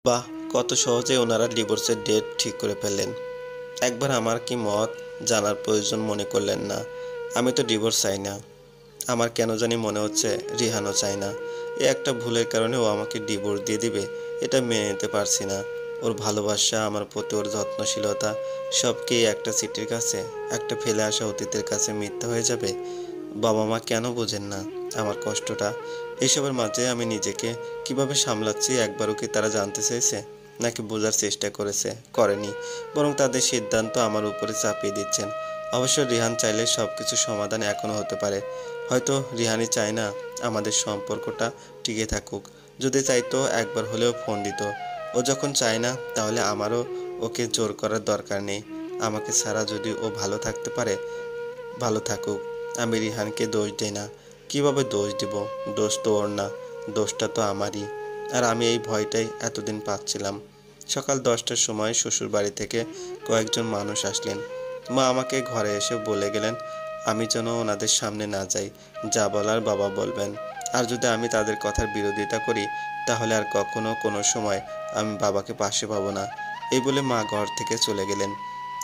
বাহ! কত সহজেই ওনারা ডিভোর্সের ডেট ঠিক করে ফেললেন। একবার আমার কি মত জানার প্রয়োজন মনে করলেন না? আমি তো ডিভোর্স চাই না। আমার কেন জানি মনে হচ্ছে রিহানও চায় না। এ একটা ভুলের কারণে ও আমাকে ডিভোর্স দিয়ে দিবে, এটা মেনে নিতে পারছি না। ওর ভালোবাসা, আমার প্রতি ওর যত্নশীলতা সব কি একটা চিঠির কাছে, একটা ফেলে আসা অতীতের কাছে মিথ্যা হয়ে যাবে? বাবা-মা কেন বোঝেন না আমার কষ্টটা? এসবের মাঝে আমি নিজেকে কিভাবে সামলাচ্ছি একবারও কি তারা জানতে চেয়েছে? নাকি বোঝার চেষ্টা করেনি, বরং তাদের সিদ্ধান্ত আমার উপরে চাপিয়ে দিচ্ছেন। অবশ্য রিহান চাইলে সবকিছু সমাধান এখনো হতে পারে। হয়তো রিহানই চায় না আমাদের সম্পর্কটা টিকে থাকুক। যদি চাইতো একবার হলেও ফোন দিত। ও যখন চায় না তাহলে আমারও ওকে জোর করার দরকার নেই। আমাকে ছাড়া যদি ও ভালো থাকতে পারে, ভালো থাকুক। আমি রিহানকে দোষ দেই না। কিভাবে দোষ দিব? দোষ তো ওর না, দোষটা তো আমারই। আর আমি এই ভয়টাই এতদিন পাচ্ছিলাম। সকাল 10টার সময় শ্বশুর বাড়ি থেকে কয়েকজন মানুষ আসলেন। মা আমাকে ঘরে এসে বলে গেলেন আমি যেন ওনাদের সামনে না যাই। যা বলার বাবা বলবেন। আর যদি আমি তাদের কথার বিরোধিতা করি তাহলে আর কখনো কোনো সময় আমি বাবাকে পাশে পাবো না। এই বলে মা ঘর থেকে চলে গেলেন।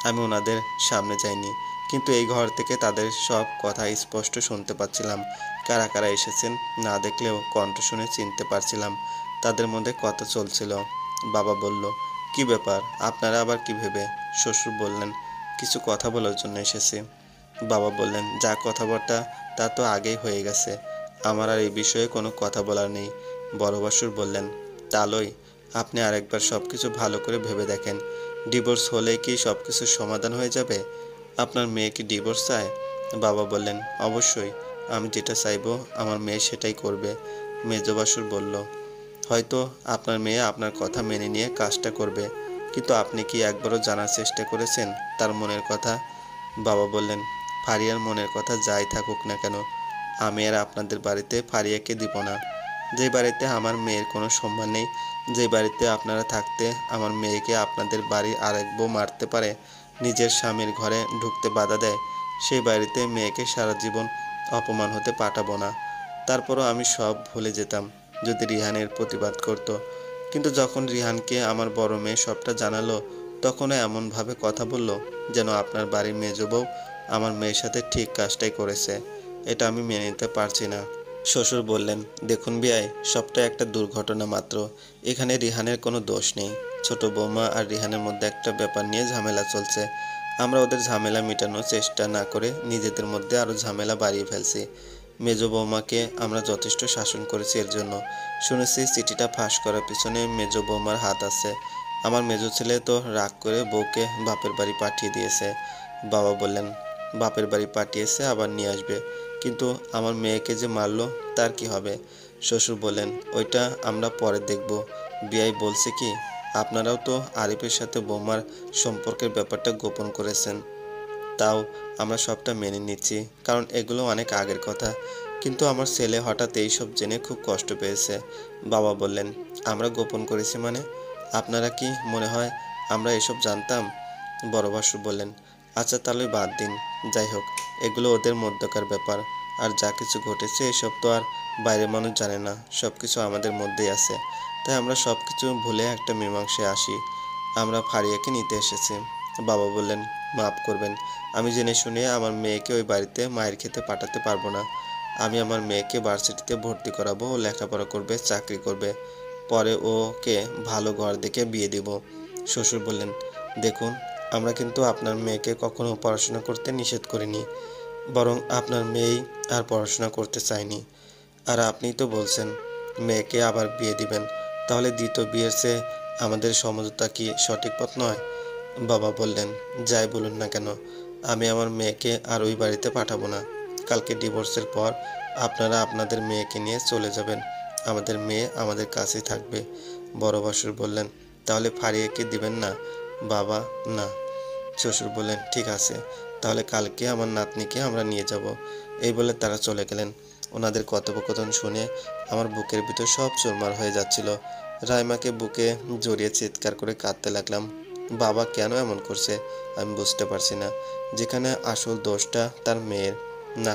আমি ওনাদের সামনে যাইনি, কিন্তু এই ঘর থেকে তাদের সব কথা স্পষ্ট শুনতে পাচ্ছিলাম। কারা কারা এসেছেন না দেখলেও কণ্ঠ শুনে চিনতে পারছিলাম তাদের মধ্যে কথা চলছিল। বাবা বলল, কি ব্যাপার, আপনারা আবার কি ভেবে? শ্বশুর বললেন, কিছু কথা বলার জন্য এসেছি। বাবা বললেন, যা কথাবার্তা তা তো আগেই হয়ে গেছে, আমার আর এই বিষয়ে কোনো কথা বলার নেই। বড় বাসুর বললেন, তালই, আপনি আরেকবার সব কিছু ভালো করে ভেবে দেখেন। ডিভোর্স হলেই কি সব কিছুর সমাধান হয়ে যাবে? আপনার মেয়ে কি ডিভোর্স চায়? বাবা বললেন, অবশ্যই, আমি যেটা চাইবো আমার মেয়ে সেটাই করবে। মেজ বাসুর বলল, হয়তো আপনার মেয়ে আপনার কথা মেনে নিয়ে কাজটা করবে, কিন্তু আপনি কি একবারও জানার চেষ্টা করেছেন তার মনের কথা? বাবা বললেন, ফারিয়ার মনের কথা যাই থাকুক না কেন, আমি আর আপনাদের বাড়িতে ফারিয়াকে দিব না। যে বাড়িতে আমার মেয়ের কোনো সম্মান নেই, যে বাড়িতে আপনারা থাকতে আমার মেয়েকে আপনাদের বাড়ির আরেক বউ মারতে পারে, নিজের স্বামীর ঘরে ঢুকতে বাধা দেয়, সেই বাড়িতে মেয়েকে সারা জীবন অপমান হতে পাঠাবো না। তারপরও আমি সব ভুলে যেতাম যদি রিহানের প্রতিবাদ করত। কিন্তু যখন রিহানকে আমার বড় মেয়ে সবটা জানালো, তখনও এমনভাবে কথা বলল যেন আপনার বাড়ির মেজ বউ আমার মেয়ের সাথে ঠিক কাজটাই করেছে। এটা আমি মেনে নিতে পারছি না। শ্বশুর বললেন, দেখুন বিয়াই, সবটা একটা দুর্ঘটনা মাত্র। এখানে রিহানের কোনো দোষ নেই। ছোট বৌমা আর রিহানের মধ্যে একটা ব্যাপার নিয়ে ঝামেলা চলছে। আমরা ওদের ঝামেলা মেটানোর চেষ্টা না করে নিজেদের মধ্যে আরও ঝামেলা বাড়িয়ে ফেলছি। মেজ বৌমাকে আমরা যথেষ্ট শাসন করেছি এর জন্য। শুনেছি চিঠিটা ফাঁস করার পিছনে মেজ বৌমার হাত আছে। আমার মেজ ছেলে তো রাগ করে বউকে বাপের বাড়ি পাঠিয়ে দিয়েছে। বাবা বললেন, বাপের বাড়ি পাঠিয়েছে, আবার নিয়ে আসবে, কিন্তু আমার মেয়েকে যে মারলো তার কি হবে? শ্বশুর বললেন, ওইটা আমরা পরে দেখব। বিয়াই বলছে কি, আপনারাও তো আরিফের সাথে বৌমার সম্পর্কের ব্যাপারটা গোপন করেছেন। তাও আমরা সবটা মেনে নিচ্ছি, কারণ এগুলো অনেক আগের কথা। কিন্তু আমার ছেলে হঠাৎ এইসব জেনে খুব কষ্ট পেয়েছে। বাবা বললেন, আমরা গোপন করেছি মানে? আপনারা কি মনে হয় আমরা এসব জানতাম? বড় বাসু বললেন, আচ্ছা তাহলে বাদ দিন। যাই হোক, এগুলো ওদের মধ্যকার ব্যাপার। আর যা কিছু ঘটেছে এসব তো আর বাইরের মানুষ জানে না, সব কিছু আমাদের মধ্যেই আছে। তাই আমরা সব কিছু ভুলে একটা মীমাংসায় আসি। আমরা ফারিয়াকে নিতে এসেছি। বাবা বললেন, মাফ করবেন, আমি জেনে শুনে আমার মেয়েকে ওই বাড়িতে মায়ের খেতে পাঠাতে পারবো না। আমি আমার মেয়েকে ভার্সিটিতে ভর্তি করাবো, ও লেখাপড়া করবে, চাকরি করবে, পরে ওকে ভালো ঘর দেখে বিয়ে দিব। শ্বশুর বললেন, দেখুন, আমরা কিন্তু আপনার মেয়েকে কখনো পড়াশোনা করতে নিষেধ করিনি, বরং আপনার মেয়েই আর পড়াশোনা করতে চায়নি। আর আপনিই তো বলছেন মেয়েকে আবার বিয়ে দিবেন, তাহলে দ্বিতীয় বিয়ের চেয়ে আমাদের সমঝোতা কি সঠিক পথ নয়? বাবা বললেন, যাই বলুন না কেন, আমি আমার মেয়েকে আর ওই বাড়িতে পাঠাবো না। কালকে ডিভোর্সের পর আপনারা আপনাদের মেয়েকে নিয়ে চলে যাবেন, আমাদের মেয়ে আমাদের কাছেই থাকবে। বড় বাসুর বললেন, তাহলে ফারিয়াকে দিবেন না? বাবা, না। শ্বশুর বললেন, ঠিক আছে, তাহলে কালকে আমার নাতনিকে আমরা নিয়ে যাব। এই বলে তারা চলে গেলেন। ওনাদের কথোপকথন শুনে আমার বুকের ভিতর সব চুরমার হয়ে যাচ্ছিল। রাইমাকে বুকে জড়িয়ে চিৎকার করে কাঁদতে লাগলাম। বাবা কেন এমন করছে আমি বুঝতে পারছি না, যেখানে আসল দোষটা তার মেয়ের। না,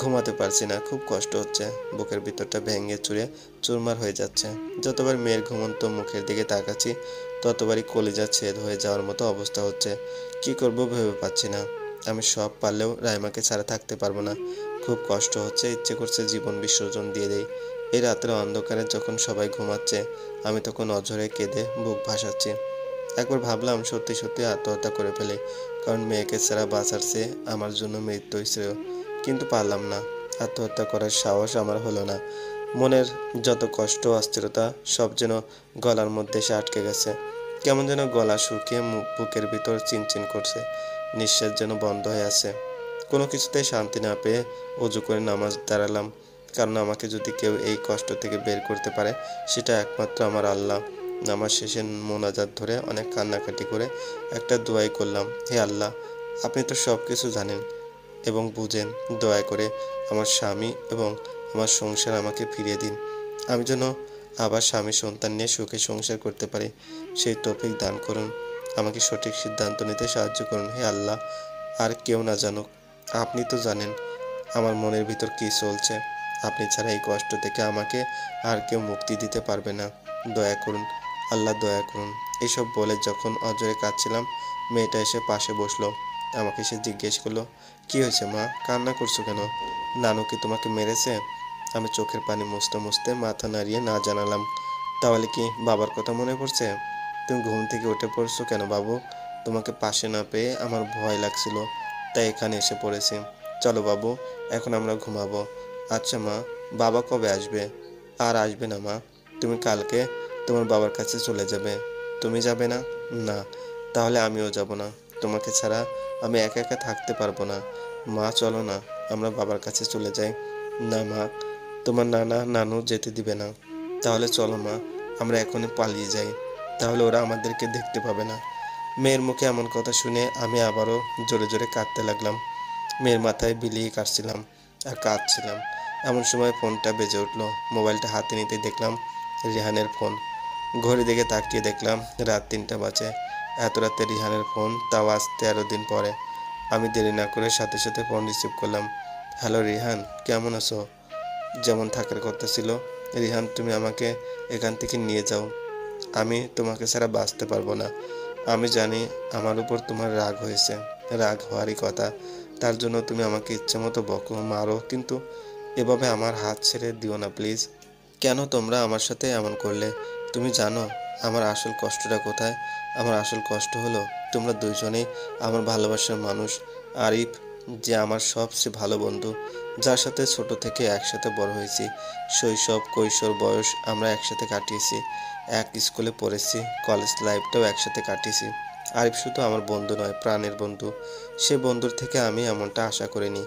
ঘুমাতে পারছি না, খুব কষ্ট হচ্ছে। বুকের ভিতরটা ভেঙে চুরে চুরমার হয়ে যাচ্ছে। যতবার মেয়ের ঘুমন্ত মুখের দিকে তাকাচ্ছি ততবারই কলিজা ছেদ হয়ে যাওয়ার মতো অবস্থা হচ্ছে। কি করব ভেবে পাচ্ছি না। আমি সব পারলেও রাইমাকে ছাড়া থাকতে পারবো না। খুব কষ্ট হচ্ছে, ইচ্ছে করছে জীবন বিসর্জন দিয়ে দেই। এই রাতের অন্ধকারে যখন সবাই ঘুমাচ্ছে আমি তখন অঝরে কেঁদে বুক ভাসাচ্ছি। একবার ভাবলাম সত্যি সত্যি আত্মহত্যা করে ফেলি, কারণ মেয়েকে ছাড়া বাঁচার চেয়ে আমার জন্য মৃত্যুই শ্রেয়। কিন্তু পারলাম না। আত্মহত্যা করার সাহস আমার হলো না। মনের যত কষ্ট অস্থিরতা সব যেন গলার মধ্যে এসে আটকে গেছে। কেমন যেন গলা শুকিয়ে বুকের ভিতর চিনচিন করছে, নিঃশ্বাস যেন বন্ধ হয়ে আছে। কোনো কিছুতেই শান্তি না পেয়ে অজু করে নামাজ দাঁড়ালাম, কারণ আমাকে যদি কেউ এই কষ্ট থেকে বের করতে পারে সেটা একমাত্র আমার আল্লাহ। নামাজ শেষে মোনাজাত ধরে অনেক কান্নাকাটি করে একটা দোয়াই করলাম, হে আল্লাহ, আপনি তো সব কিছু জানেন এবং বুঝেন। দয়া করে আমার স্বামী এবং আমার সংসার আমাকে ফিরিয়ে দিন। আমি যেন আবার স্বামী সন্তান নিয়ে সুখে সংসার করতে পারি, সেই তৌফিক দান করুন। আমাকে সঠিক সিদ্ধান্ত নিতে সাহায্য করুন, হে আল্লাহ। আর কেউ না জানুক, আপনি তো জানেন আমার মনের ভিতর কী চলছে। আপনি ছাড়া এই কষ্ট থেকে আমাকে আর কেউ মুক্তি দিতে পারবে না। দয়া করুন আল্লাহ, দয়া করুন। এসব বলে যখন অজরে কাঁদছিলাম মেয়েটা এসে পাশে বসলো। আমাকে সে জিজ্ঞেস করলো, কি হয়েছে মা, কান্না করছো কেন? নানু কি তোমাকে মেরেছে? আমি চোখের পানি মুছতে মুছতে মাথা নাড়িয়ে না জানালাম, তাহলে কি বাবার কথা মনে পড়ছে? তুমি ঘুম থেকে উঠে পড়ছো কেন বাবু? তোমাকে পাশে না পেয়ে আমার ভয় লাগছিল, তাই এখানে এসে পড়েছি। চলো বাবু, এখন আমরা ঘুমাবো। আচ্ছা মা, বাবা কবে আসবে? আর আসবে না মা, তুমি কালকে তোমার বাবার কাছে চলে যাবে। তুমি যাবে না? না। তাহলে আমিও যাব না। তোমাকে ছাড়া আমি একা একা থাকতে পারবো না। মা চলো না, আমরা বাবার কাছে চলে যাই। না মা, তোমার নানা নানু যেতে দিবে না। তাহলে চলো মা, আমরা এখনই পালিয়ে যাই, তাহলে ওরা আমাদেরকে দেখতে পাবে না। মেয়ের মুখে এমন কথা শুনে আমি আবারও জোরে জোরে কাঁদতে লাগলাম। মেয়ের মাথায় বিলিয়ে কাটছিলাম আর কাঁদছিলাম। এমন সময় ফোনটা বেজে উঠলো। মোবাইলটা হাতে নিতে দেখলাম রিহানের ফোন। ঘড়ি দিকে তাকিয়ে দেখলাম রাত 3টা বাজে। এত রাতে রিহানের ফোন, তাও আজ 13 দিন পরে। আমি দেরি না করে সাথে সাথে ফোন রিসিভ করলাম। হ্যালো রিহান, কেমন আছো? যেমন থাকার কথা ছিল। রিহান, তুমি আমাকে এখান থেকে নিয়ে যাও। আমি তোমাকে ছাড়া বাঁচতে পারবো না। আমি জানি আমার উপর তোমার রাগ হয়েছে, রাগ হওয়ারই কথা। তার জন্য তুমি আমাকে ইচ্ছে মতো বকো, মারো, কিন্তু এভাবে আমার হাত ছেড়ে দিও না প্লিজ। কেন তোমরা আমার সাথে এমন করলে? তুমি জানো আমার আসল কষ্টটা কোথায়? আমার আসল কষ্ট হলো তোমরা দুইজনেই আমার ভালোবাসার মানুষ। আরিফ, যে আমার সবচেয়ে ভালো বন্ধু, যার সাথে ছোট থেকে একসাথে বড় হয়েছি, শৈশব কৈশোর বয়স আমরা একসাথে কাটিয়েছি, এক স্কুলে পড়েছি, কলেজ লাইফটাও একসাথে কাটিয়েছি। আরিফ শুধু আমার বন্ধু নয়, প্রাণের বন্ধু। সে বন্ধুর থেকে আমি এমনটা আশা করিনি।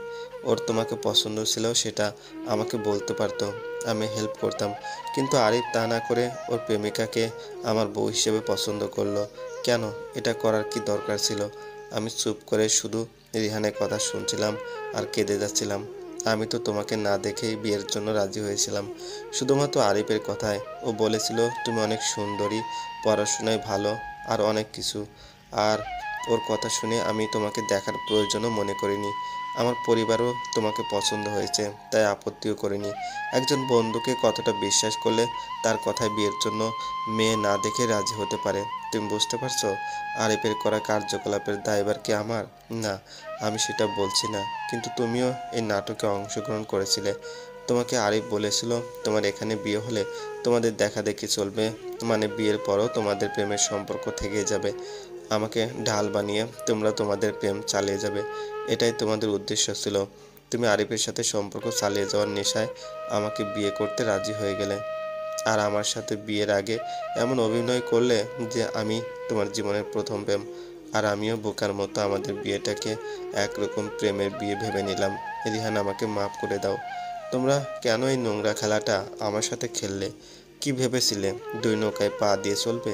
ওর তোমাকে পছন্দ ছিল সেটা আমাকে বলতে পারতো, আমি হেল্প করতাম। কিন্তু আরিফ তা না করে ওর প্রেমিকাকে আমার বউ হিসেবে পছন্দ করলো। কেন? এটা করার কি দরকার ছিল? আমি চুপ করে শুধু রিহানের কথা শুনছিলাম আর কেঁদে যাচ্ছিলাম। আমি তো তোমাকে না দেখেই বিয়ের জন্য রাজি হয়েছিলাম, শুধুমাত্র আরিফের কথায়। ও বলেছিল তুমি অনেক সুন্দরী, পড়াশোনায় ভালো আর অনেক কিছু। আর ওর কথা শুনে আমি তোমাকে দেখার প্রয়োজনও মনে করিনি। আমার পরিবারও তোমাকে পছন্দ হয়েছে, তাই আপত্তিও করিনি। একজন বন্ধুকে কতটা বিশ্বাস করলে তার কথায় বিয়ের জন্য মেয়ে না দেখে রাজি হতে পারে, তুমি বুঝতে পারছো? আরিফের করা কার্যকলাপের দায়ভার কি আমার? না, আমি সেটা বলছি না। কিন্তু তুমিও এই নাটকে অংশগ্রহণ করেছিলে। তোমাকে আরিফ বলেছিল তোমার এখানে বিয়ে হলে তোমাদের দেখা দেখি চলবে, মানে বিয়ের পরও তোমাদের প্রেমের সম্পর্ক থেকে যাবে। আমাকে ঢাল বানিয়ে তোমরা তোমাদের প্রেম চালিয়ে যাবে, এটাই তোমাদের উদ্দেশ্য ছিল। তুমি আরিফের সাথে সম্পর্ক চালিয়ে যাওয়ার নেশায় আমাকে বিয়ে করতে রাজি হয়ে গেলে। আর আমার সাথে বিয়ের আগে এমন অভিনয় করলে যে আমি তোমার জীবনের প্রথম প্রেম। আর আমিও বোকার মতো আমাদের বিয়েটাকে একরকম প্রেমের বিয়ে ভেবে নিলাম। রিহান, আমাকে মাফ করে দাও। তোমরা কেন এই নোংরা খেলাটা আমার সাথে খেললে? কি ভেবেছিলে দুই নৌকায় পা দিয়ে চলবে?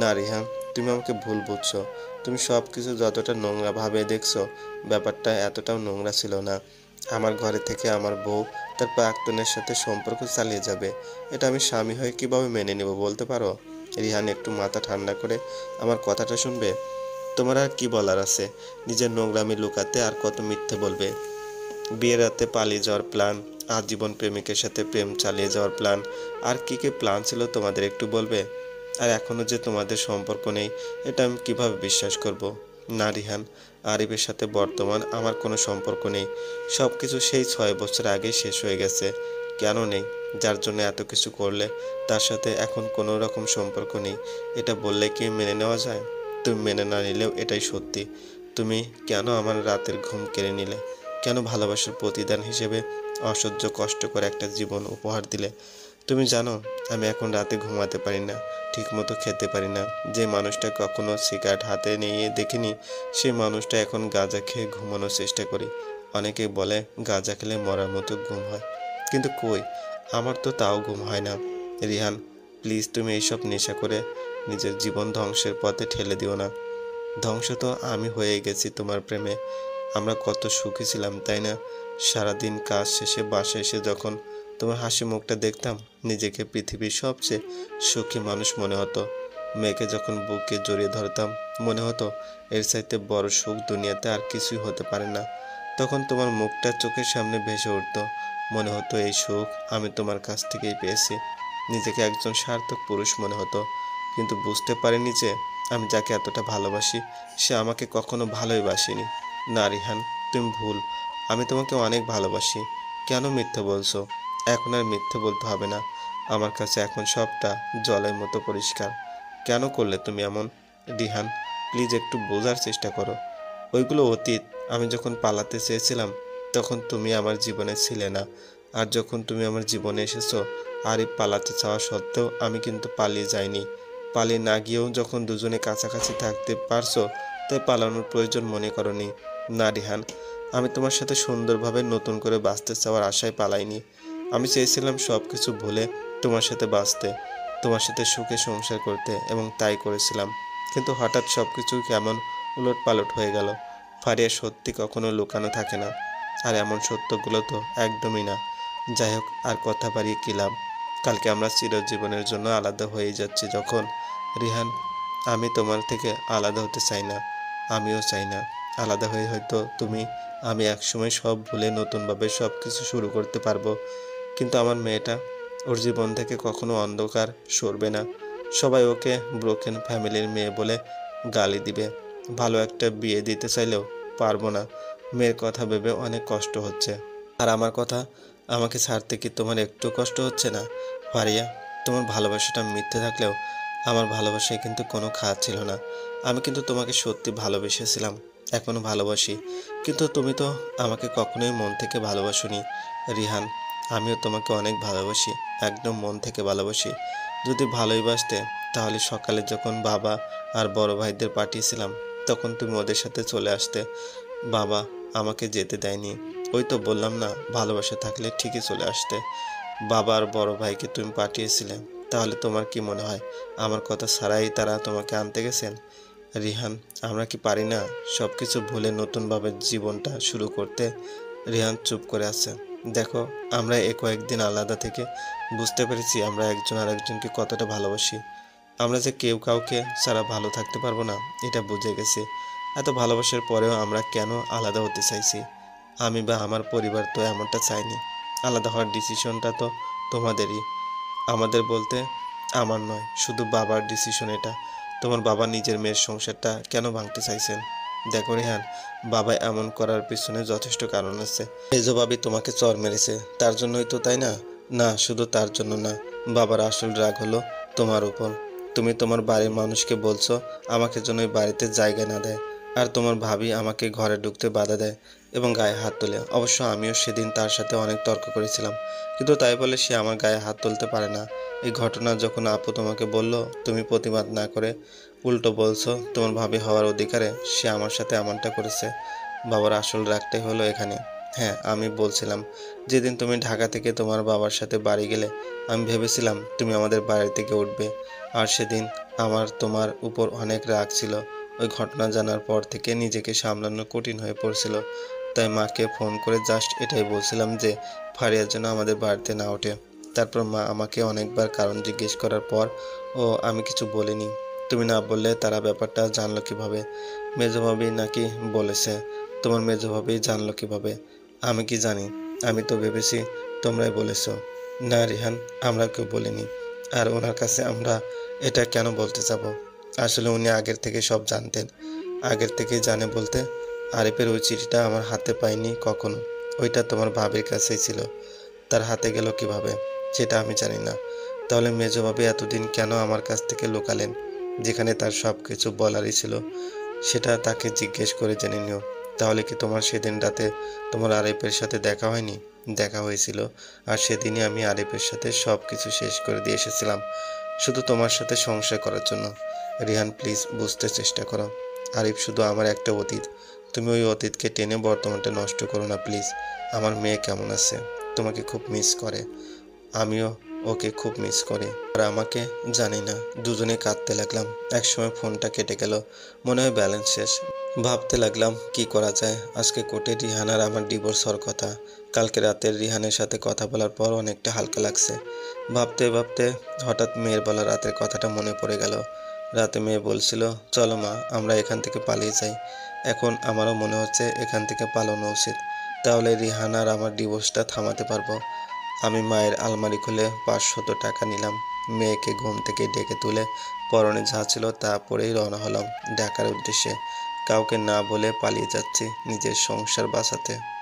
না রিহান, তুমি আমাকে ভুল বুঝছো। তুমি সব কিছু যতটা নোংরা ভাবে দেখছো, ব্যাপারটা এতটাও নোংরা ছিল না। আমার ঘরে থেকে আমার বউ তার প্রাক্তনের সাথে সম্পর্ক চালিয়ে যাবে, এটা আমি স্বামী হয়ে কিভাবে মেনে নেব বলতে পারো? রিহান একটু মাথা ঠান্ডা করে আমার কথাটা শুনবে? তোমার আর কি বলার আছে? নিজের নোংরামি লুকাতে আর কত মিথ্যে বলবে? বিয়ের রাতে পালিয়ে যাওয়ার প্ল্যান, আজীবন প্রেমিকের সাথে প্রেম চালিয়ে যাওয়ার প্ল্যান, আর কী কী প্ল্যান ছিল তোমাদের একটু বলবে? আর এখনও যে তোমাদের সম্পর্ক নেই, এটা আমি কীভাবে বিশ্বাস করব? না রিহান, আরিফের সাথে বর্তমান আমার কোনো সম্পর্ক নেই। সব কিছু সেই 6 বছর আগেই শেষ হয়ে গেছে। কেন নেই? যার জন্য এত কিছু করলে তার সাথে এখন কোনো রকম সম্পর্ক নেই, এটা বললে কি মেনে নেওয়া যায়? তুমি মেনে না নিলেও এটাই সত্যি। তুমি কেন আমার রাতের ঘুম কেড়ে নিলে? কেন ভালোবাসার প্রতিদান হিসেবে অসহ্য কষ্ট করে একটা জীবন উপহার দিলে? তুমি জানো আমি এখন রাতে ঘুমাতে পারি না, ঠিকমতো খেতে পারি না। যে মানুষটা কখনো সিগারেট হাতে নিয়ে দেখিনি, সেই মানুষটা এখন গাঁজা খেয়ে ঘুমানোর চেষ্টা করি। অনেকেই বলে গাঁজা খেলে মরার মতো ঘুম হয়, কিন্তু কই, আমার তো তাও ঘুম হয় না। রিহান, প্লিজ তুমি এইসব নেশা করে নিজের জীবন ধ্বংসের পথে ঠেলে দিও না। ধ্বংস তো আমি হয়ে গেছি তোমার প্রেমে। আমরা কত সুখী ছিলাম, তাই না? সারাদিন কাজ শেষে বাসায় এসে যখন তোমার হাসি মুখটা দেখতাম, নিজেকে পৃথিবীর সবচেয়ে সুখী মানুষ মনে হতো। মেয়েকে যখন বুকে জড়িয়ে ধরতাম, মনে হতো এর চাইতে বড় সুখ দুনিয়াতে আর কিছুই হতে পারে না। তখন তোমার মুখটা চোখের সামনে ভেসে উঠতো, মনে হতো এই সুখ আমি তোমার কাছ থেকেই পেয়েছি। নিজেকে একজন সার্থক পুরুষ মনে হতো, কিন্তু বুঝতে পারিনি যে আমি যাকে এতটা ভালোবাসি সে আমাকে কখনো ভালোই বাসেনি। না রিহান, তুমি ভুল। আমি তোমাকে অনেক ভালোবাসি। কেন মিথ্যে বলছো? এখন আর মিথ্যে বলতে হবে না। আমার কাছে এখন সবটা জলের মতো পরিষ্কার। কেন করলে তুমি এমন? রিহান, প্লিজ একটু বোঝার চেষ্টা করো। ওইগুলো অতীত। আমি যখন পালাতে চেয়েছিলাম তখন তুমি আমার জীবনে ছিলে না। আর যখন তুমি আমার জীবনে এসেছো, আরিফ পালাতে চাওয়া সত্ত্বেও আমি কিন্তু পালিয়ে যাইনি। পালিয়ে না গিয়েও যখন দুজনে কাছাকাছি থাকতে পারছো, তাই পালানোর প্রয়োজন মনে করনি। না রিহান, আমি তোমার সাথে সুন্দরভাবে নতুন করে বাঁচতে চাওয়ার আশায় পালাইনি। আমি চেয়েছিলাম সব কিছু ভুলে তোমার সাথে বাঁচতে, তোমার সাথে সুখে সংসার করতে, এবং তাই করেছিলাম। কিন্তু হঠাৎ সব কিছু কেমন উলটপালট হয়ে গেল। ফারিয়া, সত্যি কখনো লুকানো থাকে না, আর এমন সত্যগুলো তো একদমই না। যাই হোক, আর কথা বাড়িয়ে কী লাভ? কালকে আমরা চিরজীবনের জন্য আলাদা হয়ে যাচ্ছি যখন। রিহান, আমি তোমার থেকে আলাদা হতে চাই না। আমিও চাই না। আলাদা হয়ে হয়তো তুমি আমি একসময় সব ভুলে নতুনভাবে সব কিছু শুরু করতে পারবো, কিন্তু আমার মেয়েটা, ওর জীবন থেকে কখনো অন্ধকার সরবে না। সবাই ওকে ব্রোকেন ফ্যামিলির মেয়ে বলে গালি দিবে। ভালো একটা বিয়ে দিতে চাইলেও পারবো না। মেয়ের কথা ভেবে অনেক কষ্ট হচ্ছে। আর আমার কথা, আমাকে ছাড়তে কি তোমার একটু কষ্ট হচ্ছে না? ফারিয়া, তোমার ভালোবাসাটা মিথ্যে থাকলেও আমার ভালোবাসায় কিন্তু কোনো খারাপ ছিল না। আমি কিন্তু তোমাকে সত্যি ভালোবেসেছিলাম, এখনও ভালোবাসি। কিন্তু তুমি তো আমাকে কখনোই মন থেকে ভালোবাসোনি। রিহান, আমিও তোমাকে অনেক ভালোবাসি, একদম মন থেকে ভালোবাসি। যদি ভালোই বাসতে, তাহলে সকালে যখন বাবা আর বড় ভাইদের পাঠিয়েছিলাম, তখন তুমি ওদের সাথে চলে আসতে। বাবা আমাকে যেতে দেয়নি। ওই তো বললাম না, ভালোবাসা থাকলে ঠিকই চলে আসতে। বাবা আর বড় ভাইকে তুমি পাঠিয়েছিলে, তাহলে তোমার কি মনে হয় আমার কথা ছাড়াই তারা তোমাকে আনতে গেছেন? রিহান, আমরা কি পারি না সব কিছু ভুলে নতুনভাবে জীবনটা শুরু করতে? রিহান চুপ করে আছে। দেখো, আমরা কয়েকদিন আলাদা থেকে বুঝতে পেরেছি আমরা একজন আরেকজনকে কতটা ভালোবাসি। আমরা যে কেউ কাউকে ছাড়া ভালো থাকতে পারবো না, এটা বুঝে গেছি। এত ভালোবাসার পরেও আমরা কেন আলাদা হতে চাইছি? আমি বা আমার পরিবার তো এমনটা চাইনি। আলাদা হওয়ার ডিসিশনটা তো তোমাদেরই, আমাদের বলতে আমার নয়, শুধু বাবার ডিসিশন এটা। তোমার বাবা নিজের মেয়ের সংসারটা কেন ভাঙতে চাইছেন? দেখো রেহান, বাবা এমন করার পিছনে যথেষ্ট কারণ আছে। মেজো ভাবি তোমাকে চর মেরেছে, তার জন্যই তো, তাই না? না, শুধু তার জন্য না। বাবার আসল রাগ হলো তোমার উপর। তুমি তোমার বাড়ির মানুষকে বলছো আমাকে যেন ওই বাড়িতে জায়গা না দেয়, আর তোমার ভাবি আমাকে ঘরে ঢুকতে বাধা দেয় এবং গায়ে হাত তোলে। অবশ্য আমিও সেদিন তার সাথে অনেক তর্ক করেছিলাম, কিন্তু তাই বলে সে আমার গায়ে হাত তুলতে পারে না। এই ঘটনা যখন আপু তোমাকে বলল, তুমি প্রতিবাদ না করে উল্টো বলছো তোমার ভাবি হওয়ার অধিকারে সে আমার সাথে এমনটা করেছে। বাবার আসল রাগটাই হলো এখানে। হ্যাঁ, আমি বলছিলাম, যেদিন তুমি ঢাকা থেকে তোমার বাবার সাথে বাড়ি গেলে, আমি ভেবেছিলাম তুমি আমাদের বাড়ি থেকে উঠবে। আর সেদিন আমার তোমার উপর অনেক রাগ ছিল। ওই ঘটনা জানার পর থেকে নিজেকে সামলানো কঠিন হয়ে পড়ছিল। তাই মাকে ফোন করে জাস্ট এটাই বলছিলাম যে ফারিয়ার জন্য আমাদের বাড়িতে না ওঠে। তারপর মা আমাকে অনেকবার কারণ জিজ্ঞেস করার পর আমি কিছু বলিনি। তুমি না বললে তারা ব্যাপারটা জানলো কিভাবে? মেজো ভাবি নাকি বলেছে? তোমার মেজো ভাবি জানলো কিভাবে? আমি কি জানি? আমি তো ভেবেছি তোমরাই বলেছো। না রিহান, আমরা কেউ বলিনি। আর ওনার কাছে আমরা এটা কেন বলতে যাব? আসলে উনি আগের থেকে সব জানতেন। আগের থেকেই জানে বলতে, আরিফের ওই চিঠিটা আমার হাতে পাইনি কখনো। ওইটা তোমার ভাবির কাছেই ছিল। তার হাতে গেল কিভাবে সেটা আমি জানি না। তাহলে মেজো ভাবি এতদিন কেন আমার কাছ থেকে লুকালেন? যেখানে তার সব কিছু বলারই ছিল, সেটা তাকে জিজ্ঞেস করে জেনে নিও। তাহলে কি তোমার সেদিন রাতে তোমার আরিফের সাথে দেখা হয়নি? দেখা হয়েছিল। আর সেদিনই আমি আরিফের সাথে সব কিছু শেষ করে দিয়ে এসেছিলাম, শুধু তোমার সাথে সংসার করার জন্য। রিহান প্লিজ বুঝতে চেষ্টা করো। আরিফ শুধু আমার একটা অতীত। তুমি ওই অতীতকে টেনে বর্তমানটা নষ্ট করো না প্লিজ। আমার মেয়ে কেমন আছে? তোমাকে খুব মিস করে। আমিও ওকে খুব মিস করি। আর আমাকে? জানি না। দুজনে কাঁদতে লাগলাম। একসময় ফোনটা কেটে গেল। মনে হয় ব্যালেন্স শেষ। ভাবতে লাগলাম কি করা যায়। আজকে কোর্টে রিহান আর আমার ডিভোর্স হওয়ার কথা। কালকে রাতের রিহানের সাথে কথা বলার পর অনেকটা হালকা লাগছে। ভাবতে ভাবতে হঠাৎ মেয়ের বলা রাতের কথাটা মনে পড়ে গেল। রাতে মেয়ে বলছিল, চলো মা আমরা এখান থেকে পালিয়ে যাই। এখন আমারও মনে হচ্ছে এখান থেকে পালানো উচিত। তাহলে রিহান আর আমার ডিভোর্সটা থামাতে পারবো। আমি মায়ের আলমারি খুলে 500 টাকা নিলাম। মেয়েকে ঘুম থেকে ডেকে তুলে পরনে যা ছিল তা পরেই রওনা হলাম ঢাকার উদ্দেশ্যে। কাউকে না বলে পালিয়ে যাচ্ছি নিজের সংসার বাঁচাতে।